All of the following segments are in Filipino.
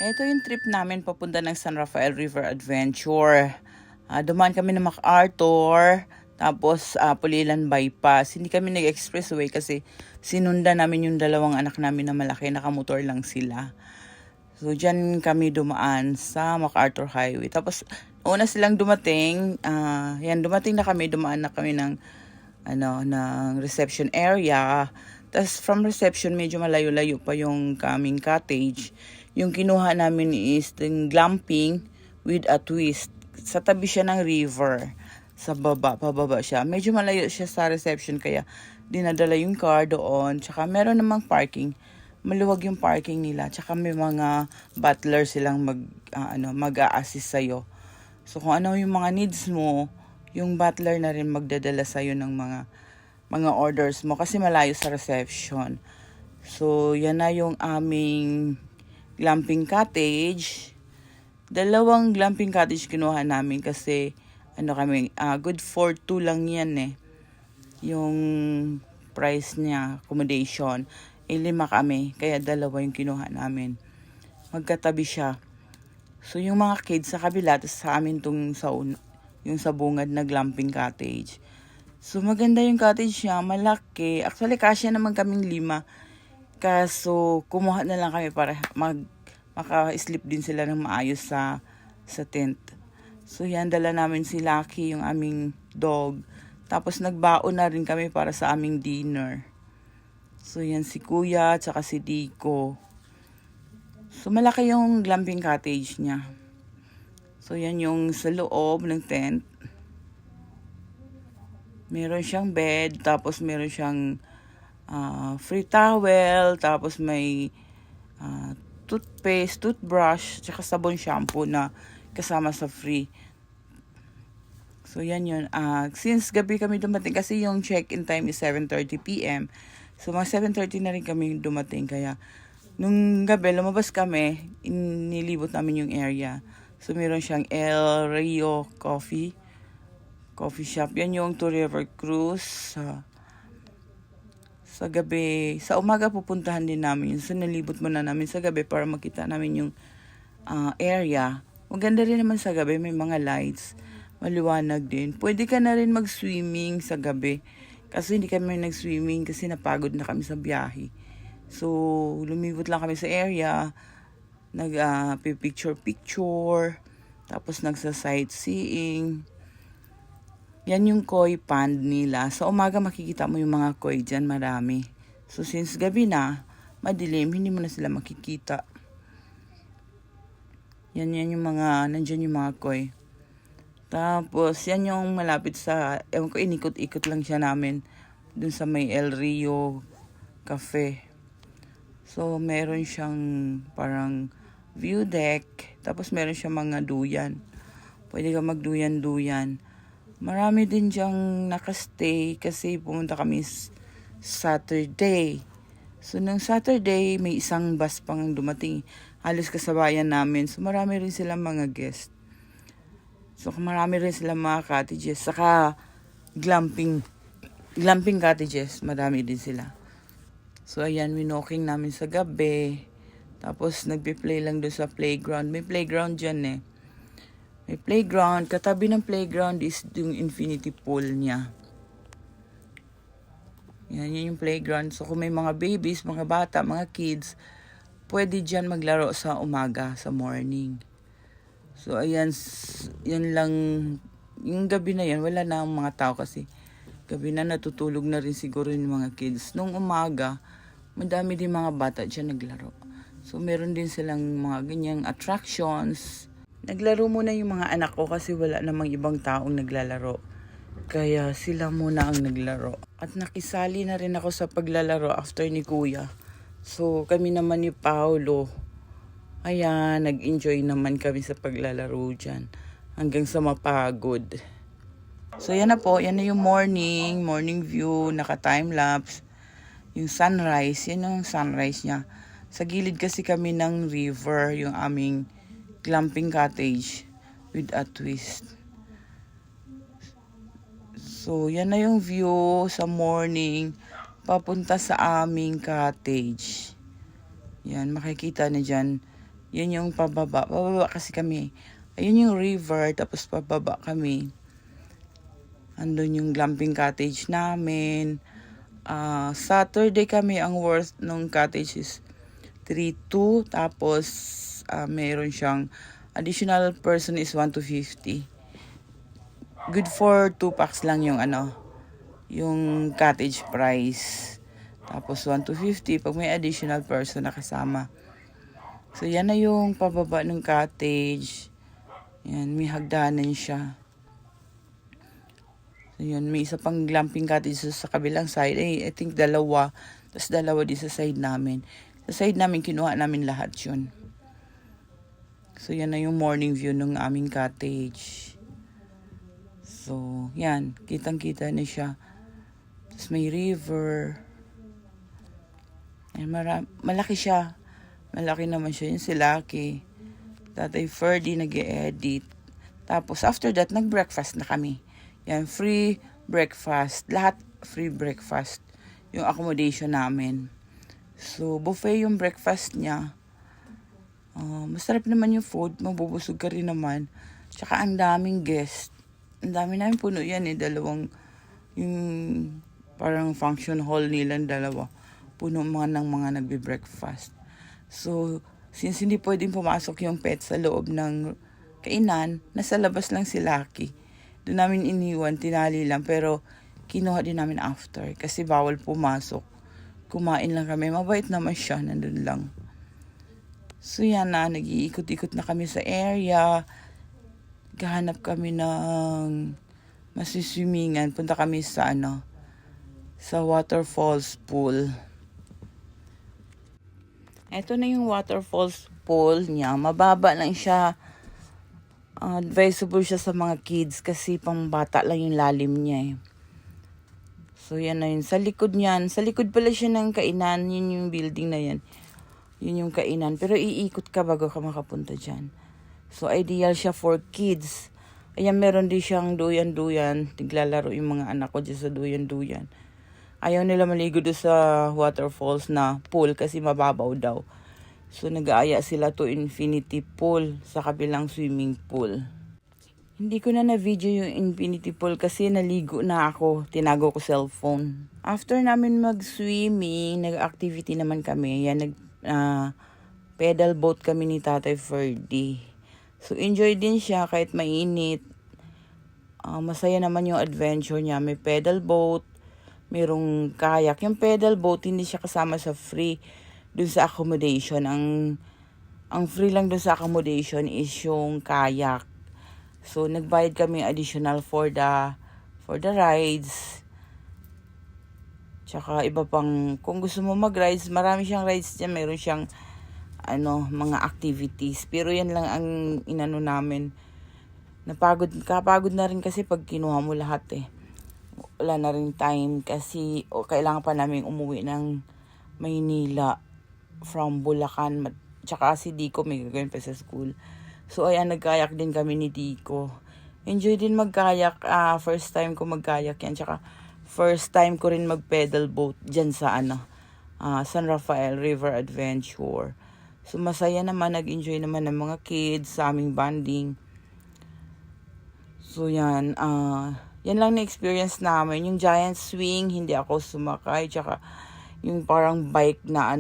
Ito yung trip namin papunta ng San Rafael River Adventure. Dumaan kami ng MacArthur, tapos Pulilan Bypass. Hindi kami nag-expressway kasi sinundan namin yung dalawang anak namin na malaki, nakamotor lang sila. So, dyan kami dumaan sa MacArthur Highway. Tapos, una silang dumating, dumating na kami, dumaan na kami ng reception area. Tapos from reception, medyo malayo-layo pa yung kaming cottage. Yung kinuha namin is yung glamping with a twist. Sa tabi siya ng river. Sa baba, pababa siya. Medyo malayo siya sa reception kaya dinadala yung car doon. Tsaka meron namang parking. Maluwag yung parking nila. Tsaka may mga butler silang mag-a-assist sa'yo. So kung ano yung mga needs mo, yung butler na rin magdadala sa'yo ng mga orders mo kasi malayo sa reception. So, yan na yung aming glamping cottage. Dalawang glamping cottage kinuha namin kasi good for 2 lang yan eh. Yung price niya, accommodation. 5 kami, kaya dalawa yung kinuha namin. Magkatabi siya. So, yung mga kids sa kabila, tapos sa amin yung sa bungad na glamping cottage. So, maganda yung cottage niya, malaki. Actually, kasya naman kaming 5. Kaso, kumuha na lang kami para maka-sleep din sila ng maayos sa tent. So, yan, dala namin si Lucky, yung aming dog. Tapos, nagbaon na rin kami para sa aming dinner. So, yan, si Kuya, tsaka si Dico. So, malaki yung glamping cottage niya. So, yan yung sa loob ng tent. Meron siyang bed, tapos meron siyang free towel, tapos may toothpaste, toothbrush, tsaka sabon shampoo na kasama sa free. So, yan yun. Since gabi kami dumating, kasi yung check-in time is 7:30 p.m. So, mga 7:30 na rin kami dumating. Kaya, nung gabi, lumabas kami, inilibot namin yung area. So, meron siyang El Rio Coffee shop. Yan yung Two River Cruise. Sa gabi, sa umaga pupuntahan din namin. So, nalibot muna namin sa gabi para makita namin yung area. Maganda rin naman sa gabi. May mga lights. Maliwanag din. Pwede ka na rin mag-swimming sa gabi. Kasi hindi kami nag-swimming kasi napagod na kami sa biyahe. So, lumibot lang kami sa area. Picture. Tapos nagsa-sightseeing. Yan yung koi pond nila. Sa umaga makikita mo yung mga koi dyan, marami. So, since gabi na, madilim, hindi mo na sila makikita. Yan yung nandyan yung mga koi. Tapos, yan yung malapit sa, ewan ko, inikot-ikot lang siya namin. Dun sa may El Rio Cafe. So, meron siyang parang view deck. Tapos, meron siyang mga duyan. Pwede ka magduyan-duyan. Marami din diyang nakastay kasi pumunta kami Saturday. So, nung Saturday, may isang bus pang dumating. Halos kasabayan namin. So, marami rin silang mga guests. So, marami rin silang mga cottages. Saka, glamping cottages. Marami din sila. So, ayan, winoking namin sa gabi. Tapos, nagpe-play lang doon sa playground. May playground dyan eh. May playground. Katabi ng playground is yung infinity pool niya. Yan yung playground. So, kung may mga babies, mga bata, mga kids, pwede dyan maglaro sa umaga, sa morning. So, ayan, yan lang. Yung gabi na yan, wala na ang mga tao kasi gabi na natutulog na rin siguro yung mga kids. Nung umaga, madami din mga bata dyan naglaro. So, meron din silang mga ganyang attractions. Naglaro muna yung mga anak ko kasi wala namang ibang taong naglalaro. Kaya sila muna ang naglaro. At nakisali na rin ako sa paglalaro after ni Kuya. So, kami naman ni Paolo. Ayan, nag-enjoy naman kami sa paglalaro dyan. Hanggang sa mapagod. So, yan na po. Yan na yung morning view, naka-timelapse. Yung sunrise, yan yung sunrise niya. Sa gilid kasi kami ng river, yung aming glamping cottage with a twist. So, yan na yung view sa morning papunta sa aming cottage. Yan, makikita na dyan Yun yung pababa. Pababa kasi kami. Ayun yung river, tapos pababa kami. Andun yung glamping cottage namin. Saturday kami, ang worth nung cottage is 3,200. Tapos, meron siyang additional person is 1,250. Good for 2 packs lang yung yung cottage price. Tapos 1,250 pag may additional person na kasama. So, yan na yung pababa ng cottage. Yan, may hagdanan siya. So, yun, may isa pang glamping cottage sa kabilang side. I think dalawa. Tapos dalawa din sa side namin. Sa side namin, kinuha namin lahat yun. So, yan na yung morning view ng aming cottage. So, yan. Kitang-kita na siya. Tapos may river. Yan, malaki siya. Malaki naman siya. Yun si Lucky. Tatay Ferdy nag-e-edit. Tapos, after that, nag-breakfast na kami. Yan, free breakfast. Lahat free breakfast. Yung accommodation namin. So, buffet yung breakfast niya. Masarap naman yung food. Mabubusog ka rin naman. Tsaka ang daming guest. Ang dami namin puno yan yung parang function hall nilang dalawa. Puno ng mga nagbe-breakfast. So, since hindi pwedeng pumasok yung pet sa loob ng kainan, nasa labas lang si Lucky. Doon namin iniwan, tinali lang, pero kinuha din namin after kasi bawal pumasok. Kumain lang kami, mabait naman siya, nandun lang. So yan na, nag-iikot-ikot na kami sa area. Gahanap kami ng masiswimingan. Punta kami sa sa waterfalls pool. Ito na yung waterfalls pool niya. Mababa lang siya. Advisable siya sa mga kids kasi pang bata lang yung lalim niya eh. So yan na yun. Sa likod niyan, sa likod pala siya ng kainan. Yun yung building na yan. Yun yung kainan. Pero iikot ka bago ka makapunta dyan. So ideal siya for kids. Ayan, meron din siyang duyan-duyan. Tiglalaro yung mga anak ko dyan sa duyan-duyan. Ayaw nila maligo doon sa waterfalls na pool kasi mababaw daw. So nag-aaya sila to infinity pool sa kabilang swimming pool. Hindi ko na na-video yung infinity pool kasi naligo na ako. Tinago ko cellphone. After namin mag-swimming, nag-activity naman kami. Yan, pedal boat kami ni Tatay Ferdy. So enjoy din siya kahit mainit. Masaya naman yung adventure niya. May pedal boat. Merong kayak. Yung pedal boat, hindi siya kasama sa free dun sa accommodation. Ang free lang dun sa accommodation is yung kayak. So, nagbayad kami additional for the rides. Tsaka iba pang, kung gusto mo mag-rides, marami siyang rides dyan. Meron siyang, mga activities. Pero yan lang ang inano namin. Kapagod na rin kasi pag kinuha mo lahat eh. Wala na rin time kasi kailangan pa namin umuwi ng Maynila from Bulacan. Tsaka si Dico may gagawin pa sa school. So ayan, nagkayak din kami ni Dico. Enjoy din magkayak. First time ko magkayak yan. Tsaka first time ko rin mag-pedal boat dyan sa San Rafael River Adventure. So masaya naman, nag-enjoy naman ng mga kids sa aming bonding. So yan, yan lang na-experience namin. Yung giant swing, hindi ako sumakay. Tsaka yung parang bike na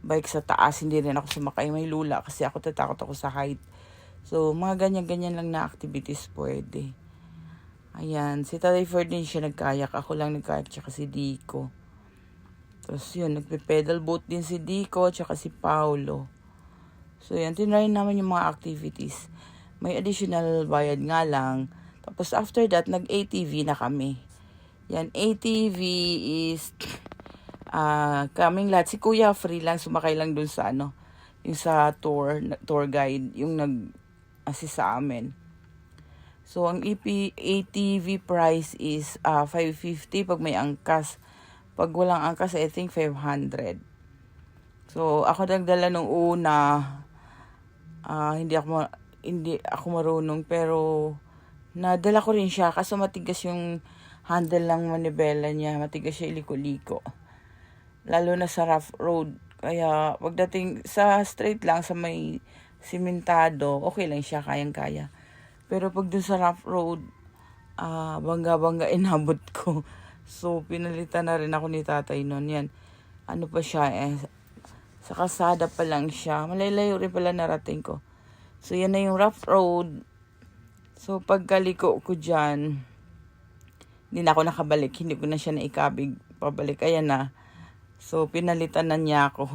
bike sa taas, hindi rin ako sumakay. May lula kasi ako tatakot ako sa height. So, mga ganyan-ganyan lang na activities pwede. Ayan, si Tatay Ferdy siya nagkayak. Ako lang nagkayak, tsaka si Dico. Tapos yun, nagpe-pedal boat din si Dico, tsaka si Paulo. So yan, tinry naman yung mga activities. May additional bayad nga lang. Tapos after that, nag-ATV na kami. Yan, ATV is kaming lahat. Si Kuya free lang, sumakay lang dun sa yung sa tour guide, yung nag-assist sa amin. So, ang ATV price is 550 pag may angkas. Pag walang angkas, I think 500. So, ako nagdala nung una. Hindi ako marunong, pero nadala ko rin siya kasi matigas yung handle ng manibela niya. Matigas siya iliko-liko. Lalo na sa rough road. Kaya pagdating sa straight lang sa may simentado, okay lang siya, kayang-kaya. Pero pag dun sa rough road, bangga-bangga inabot ko. So, pinalitan na rin ako ni tatay noon. Yan, ano pa siya sa kasada pa lang siya. Malalayo rin pala narating ko. So, yan na yung rough road. So, pagkaliko ko dyan, hindi na ako nakabalik. Hindi ko na siya naikabig pabalik. Ayan na. So, pinalitan na niya ako.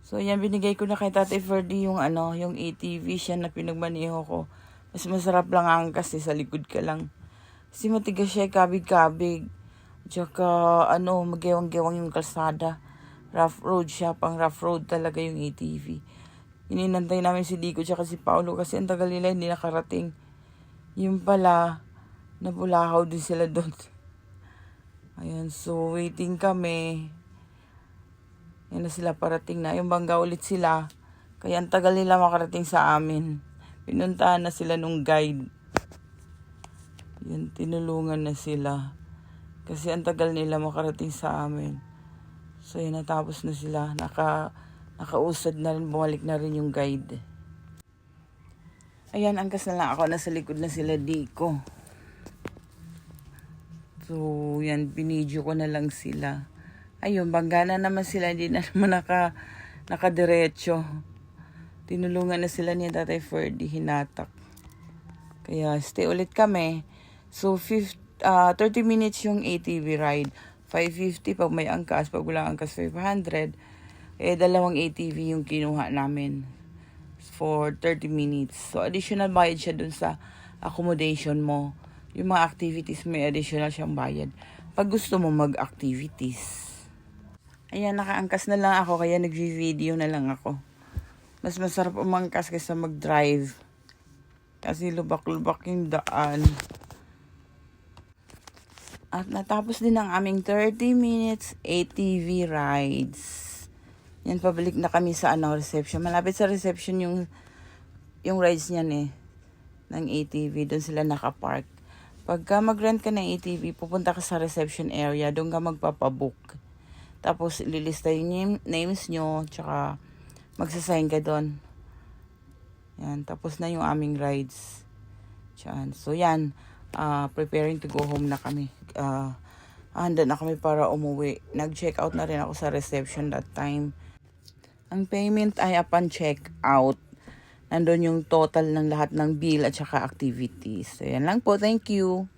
So, yan, binigay ko na kay Tatay Ferdy yung yung ATV siya na pinagmaneho ko. Mas masarap lang ang kasi sa likod ka lang. Kasi matigas siya, kabig-kabig. Tsaka, magewang-gewang yung kalsada. Rough road siya, pang rough road talaga yung ATV. Ininantay namin si Dico tsaka si Paolo kasi ang tagal nila hindi nakarating. Yung pala, nabulahaw din sila doon. Ayan, so waiting kami. Yan na sila parating na. Yung bangga ulit sila. Kaya ang tagal nila makarating sa amin. Pinuntahan na sila nung guide. Yan, tinulungan na sila. Kasi ang tagal nila makarating sa amin. So yan, natapos na sila. Nakausad na rin, bumalik na rin yung guide. Ayan, angkas na lang ako. Nasa likod na sila Dico. So, yan, binidyo ko na lang sila. Ayun, bangga na naman sila. Hindi na naman nakadiretso. Tinulungan na sila ni Tatay Ferdy, hinatak. Kaya, stay ulit kami. So, 30 minutes yung ATV ride. 550 pag may angkas. Pag wala angkas, 500. Dalawang ATV yung kinuha namin for 30 minutes. So, additional bayad siya dun sa accommodation mo. Yung mga activities, may additional siyang bayad. Pag gusto mo mag-activities. Ayan, nakaangkas na lang ako, kaya nag-video na lang ako. Mas masarap umangkas kaysa mag-drive. Kasi lubak-lubak yung daan. At natapos din ang aming 30 minutes ATV rides. Yan, pabalik na kami sa reception. Malapit sa reception yung rides niyan ng ATV. Doon sila nakapark. Pagka mag-rent ka ng ATV, pupunta ka sa reception area. Doon ka magpapabook. Tapos ililista yung names nyo. Tsaka magsasign ka doon. Yan, tapos na yung aming rides. Yan. So yan, preparing to go home na kami. Handa na kami para umuwi. Nag-check out na rin ako sa reception that time. Ang payment ay upon check out. Nandun yung total ng lahat ng bill at saka activities. So yan lang po. Thank you.